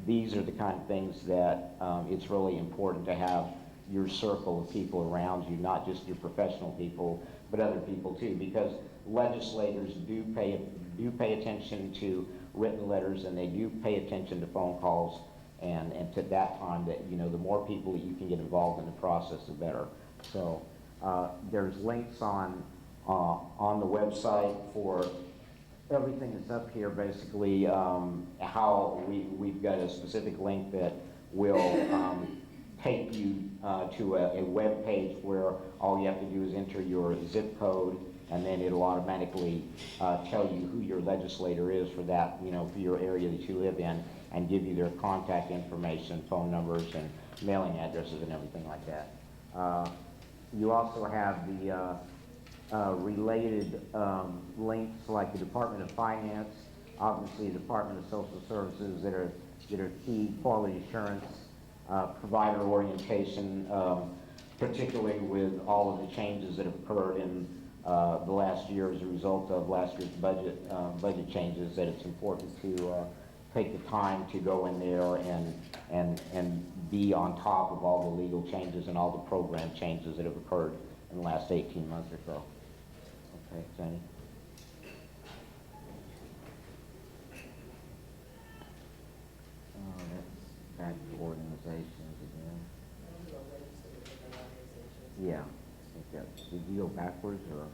these are the kind of things that it's really important to have your circle of people around you, not just your professional people, but other people too, because legislators do pay attention to written letters, and they do pay attention to phone calls, and to that time that, you know, the more people that you can get involved in the process, the better. So there's links on the website for everything that's up here, basically. How we've got a specific link that will take you to a web page where all you have to do is enter your zip code, and then it'll automatically tell you who your legislator is for that, you know, for your area that you live in, and give you their contact information, phone numbers, and mailing addresses, and everything like that. You also have the related links like the Department of Finance, obviously the Department of Social Services that are key, quality assurance, provider orientation, particularly with all of the changes that have occurred in the last year as a result of last year's budget changes, that it's important to take the time to go in there and be on top of all the legal changes and all the program changes that have occurred in the last 18 months or so. Okay, Jenny? That's back to organizations again. Yeah, I think that. Did you go backwards or?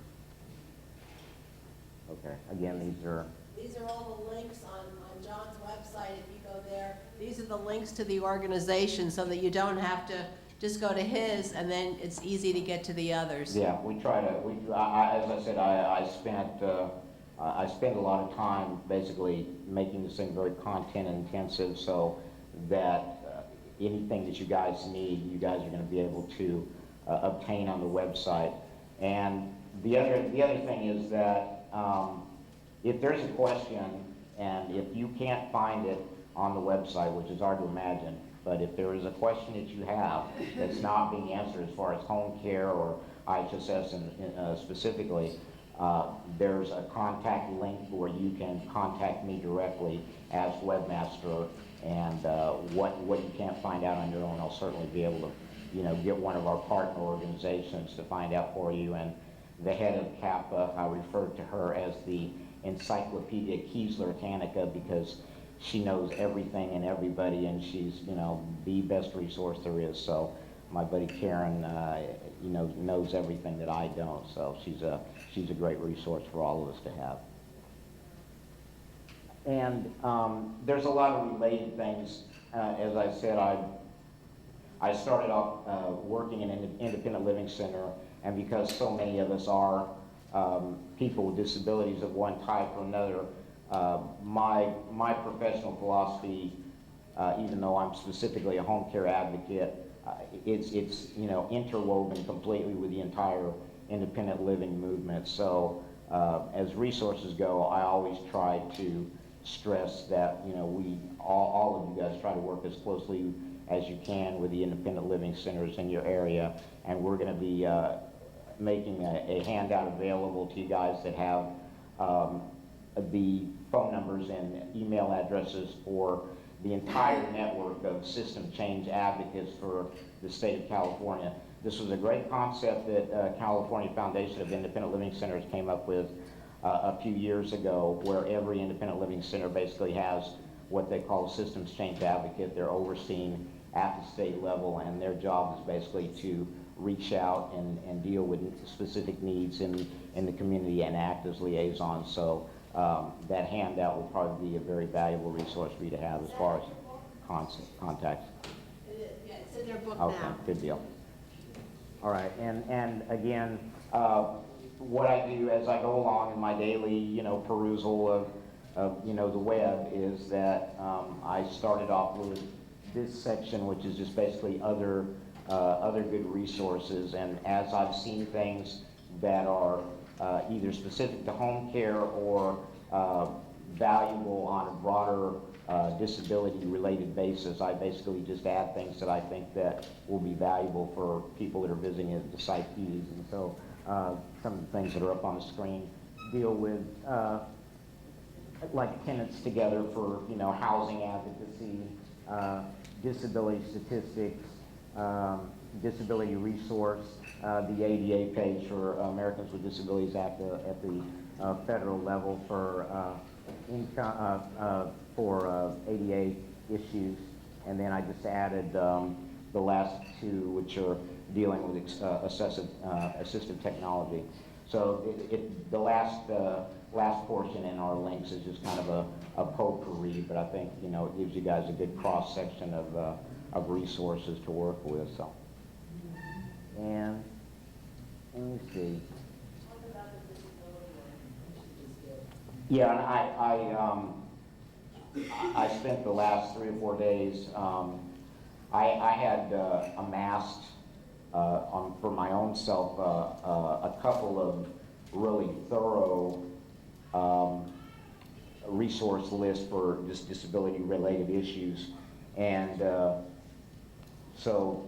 Okay, again, these are all the links on John's website. If you go there, these are the links to the organization, so that you don't have to just go to his, and then it's easy to get to the others. Yeah, we try to, as I said, I spend a lot of time basically making this thing very content intensive, so that anything that you guys need, you guys are going to be able to obtain on the website. And the other thing is that if there's a question, and if you can't find it on the website, which is hard to imagine, but if there is a question that you have that's not being answered as far as home care or IHSS specifically, there's a contact link where you can contact me directly as webmaster, and what you can't find out on your own, I'll certainly be able to, you know, get one of our partner organizations to find out for you. And the head of CAPA, I refer to her as the Encyclopedia Kiesler-Tanaka, because she knows everything and everybody, and she's, you know, the best resource there is. So my buddy Karen, you know, knows everything that I don't. So she's a great resource for all of us to have. And there's a lot of related things. As I said, I started off working in an independent living center, and because so many of us are people with disabilities of one type or another, my professional philosophy, even though I'm specifically a home care advocate, it's you know, interwoven completely with the entire independent living movement. So as resources go, I always try to stress that, you know, we all of you guys try to work as closely as you can with the independent living centers in your area, and we're going to be making a handout available to you guys that have the phone numbers and email addresses for the entire network of system change advocates for the state of California. This was a great concept that California Foundation of Independent Living Centers came up with a few years ago, where every independent living center basically has what they call a systems change advocate. They're overseen at the state level, and their job is basically to reach out and deal with specific needs in the community and act as liaisons. So that handout will probably be a very valuable resource for you to have as far as contacts. Yeah, it's in their book Okay, now. good deal. All right, and again, what I do as I go along in my daily, you know, perusal of you know, the web, is that I started off with this section, which is just basically other good resources. And as I've seen things that are either specific to home care or valuable on a broader disability-related basis, I basically just add things that I think that will be valuable for people that are visiting the psyches. And so some of the things that are up on the screen deal with like tenants together for, you know, housing advocacy, disability statistics, disability resource, the ADA page for Americans with Disabilities Act at the federal level for ADA issues, and then I just added the last two, which are dealing with assistive technology. So the last portion in our links is just kind of a potpourri, but I think it gives you guys a good cross section of resources to work with. So, and let me see. Yeah, and I spent the last 3 or 4 days. I had amassed for my own self a couple of really thorough resource lists for just disability-related issues, and so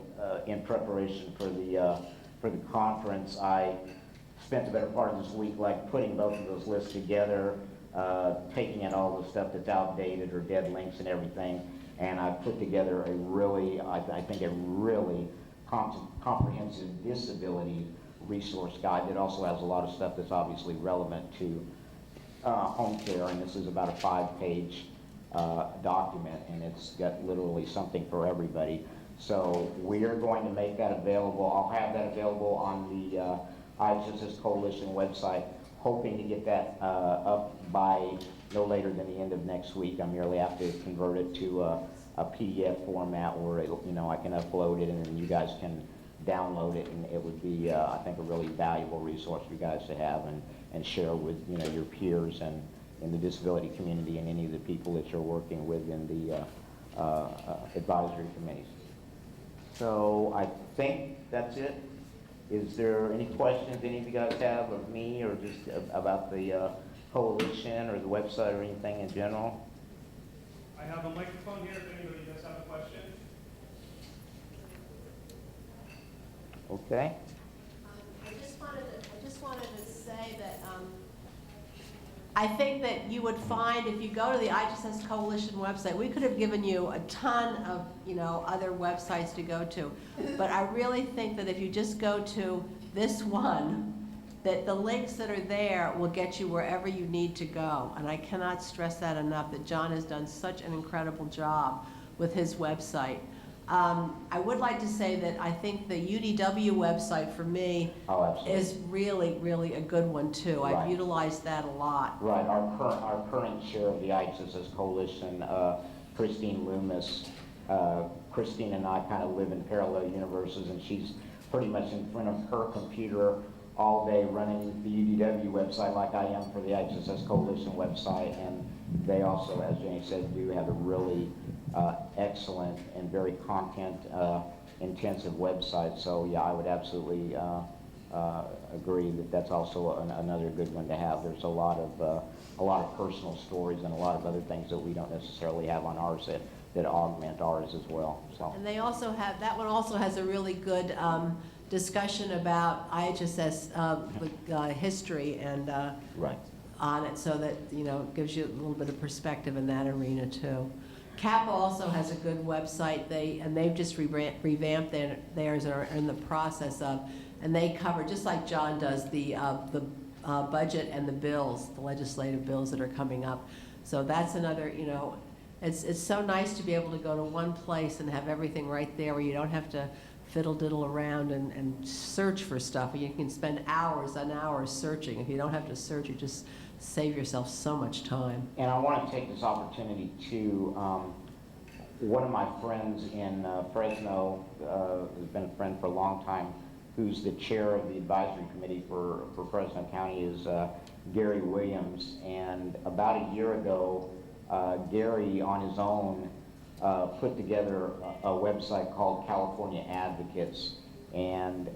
in preparation for the conference, I spent the better part of this week putting both of those lists together, taking in all the stuff that's outdated or dead links and everything, and I put together a really, I think a really comprehensive disability resource guide that also has a lot of stuff that's obviously relevant to home care, and this is about a 5-page document, and it's got literally something for everybody. So we are going to make that available. I'll have that available on the IHSS Coalition website, hoping to get that up by no later than the end of next week. I merely have to convert it to a PDF format where I can upload it and then you guys can download it, and it would be, I think, a really valuable resource for you guys to have and share with your peers and in the disability community and any of the people that you're working with in the advisory committees. So I think that's it. Is there any questions any of you guys have of me or just about the coalition or the website or anything in general? I have a microphone here if anybody does have a question. Okay. I just wanted to say that I think that you would find if you go to the IHSS Coalition website, we could have given you a ton of other websites to go to, but I really think that if you just go to this one, that the links that are there will get you wherever you need to go. And I cannot stress that enough, that John has done such an incredible job with his website. I would like to say that I think the UDW website for me is really, really a good one too. Right. I've utilized that a lot. Right. Our current chair of the IHSS Coalition, Christine Loomis. Christine and I kind of live in parallel universes, and she's pretty much in front of her computer all day running the UDW website like I am for the IHSS Coalition website, and they also, as Jenny said, do have a really excellent and very content intensive website. So yeah, I would absolutely agree that that's also another good one to have. There's a lot of personal stories and a lot of other things that we don't necessarily have on ours that augment ours as well. So. And they also have, that one also has a really good discussion about IHSS history and right. on it, so that gives you a little bit of perspective in that arena too. CAPA also has a good website. They've just revamped theirs and are in the process of, and they cover, just like John does, the budget and the bills, the legislative bills that are coming up. So that's another, it's so nice to be able to go to one place and have everything right there where you don't have to fiddle-diddle around and search for stuff. You can spend hours and hours searching. If you don't have to search, you just save yourself so much time. And I want to take this opportunity to, one of my friends in Fresno, who's been a friend for a long time, who's the chair of the advisory committee for Fresno County, is Gary Williams. And about a year ago, Gary on his own put together a website called California Advocates. And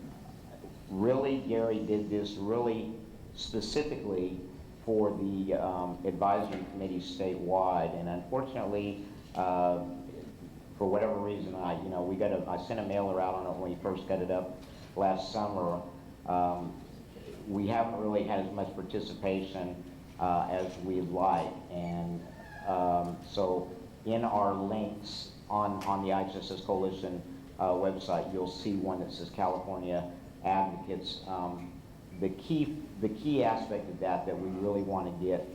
really, Gary did this really specifically for the advisory committee statewide, and unfortunately, for whatever reason, I sent a mailer out on it when we first got it up last summer. We haven't really had as much participation as we'd like, and so in our links on the IHSS Coalition website, you'll see one that says California Advocates. The key aspect of that we really want to get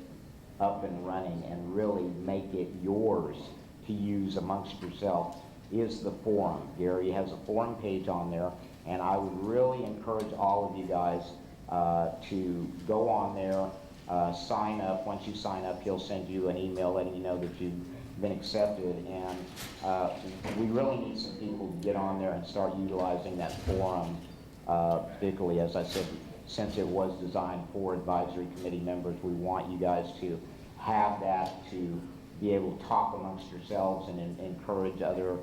up and running and really make it yours to use amongst yourself is the forum. Gary has a forum page on there, and I would really encourage all of you guys to go on there, sign up. Once you sign up, he'll send you an email letting you know that you've been accepted, and we really need some people to get on there and start utilizing that forum, particularly, as I said, since it was designed for advisory committee members. We want you guys to have that, to be able to talk amongst yourselves and encourage other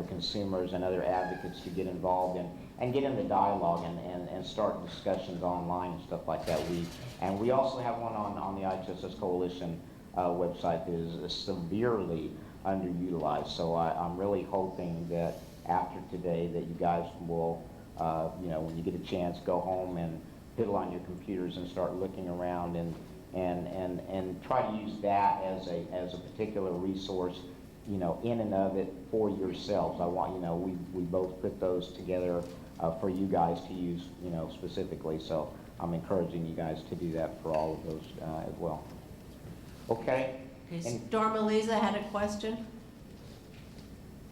consumers and other advocates to get involved and get in the dialogue and start discussions online and stuff like that. We also have one on the IHSS Coalition website that is severely underutilized. So I'm really hoping that after today that you guys will, when you get a chance, go home and piddle on your computers and start looking around and try to use that as a particular resource, in and of it for yourselves. I want, we both put those together for you guys to use, specifically. So I'm encouraging you guys to do that for all of those as well. Okay? Okay, Stormalisa had a question.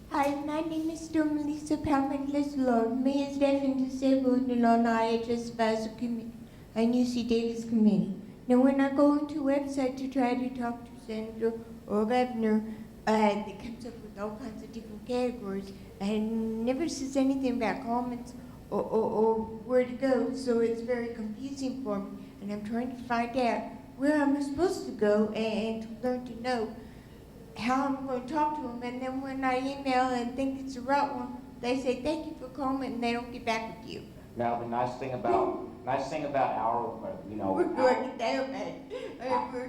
Hi, my name is Melissa Palmaglis Lord, me as deaf and disabled and on IHS Advisory Committee and UC Davis Committee. Now, when I go into a website to try to talk to Senator or Governor, it comes up with all kinds of different categories and never says anything about comments or where to go, so it's very confusing for me. And I'm trying to find out where I'm supposed to go and to learn to know how I'm going to talk to them. And then when I email and think it's the right one, they say, thank you for calling, and they don't get back with you. Now, the nice thing about our,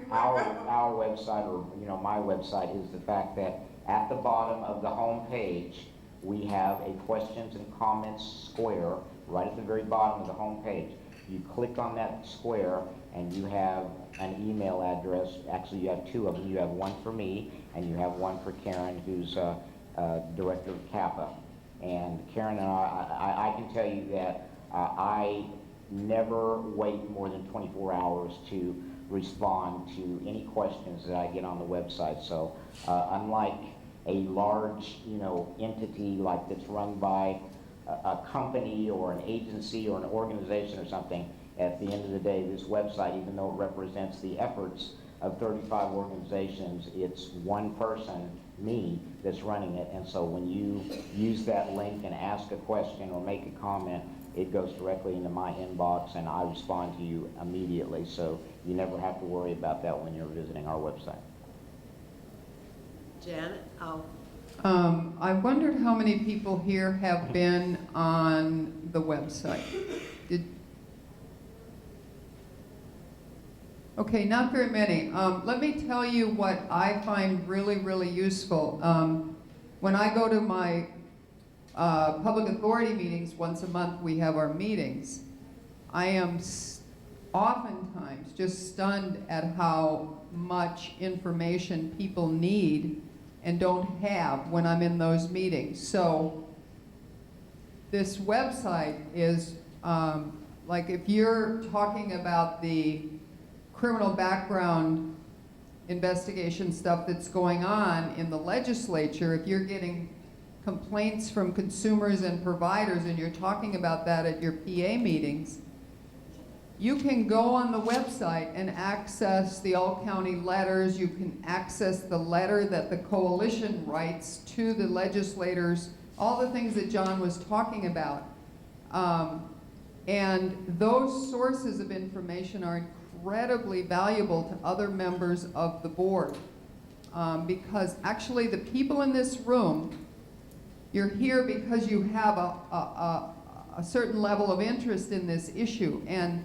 our website, or my website, is the fact that at the bottom of the home page we have a questions and comments square right at the very bottom of the home page. You click on that square and you have an email address. Actually, you have two of them. You have one for me and you have one for Karen, who's director of CAPA. And Karen and I can tell you that I never wait more than 24 hours to respond to any questions that I get on the website. So unlike a large, entity like that's run by a company or an agency or an organization or something, at the end of the day, this website, even though it represents the efforts of 35 organizations, it's one person, me, that's running it. And so when you use that link and ask a question or make a comment, it goes directly into my inbox and I respond to you immediately. So you never have to worry about that when you're visiting our website. Janet? Oh. I wondered how many people here have been on the website. Okay, not very many. Let me tell you what I find really, really useful. When I go to my public authority meetings once a month, we have our meetings. I am oftentimes just stunned at how much information people need and don't have when I'm in those meetings. So this website is like if you're talking about the criminal background investigation stuff that's going on in the legislature, if you're getting complaints from consumers and providers and you're talking about that at your PA meetings, you can go on the website and access the all-county letters. You can access the letter that the coalition writes to the legislators, all the things that John was talking about. And those sources of information are incredibly valuable to other members of the board. Because actually the people in this room, you're here because you have a certain level of interest in this issue. And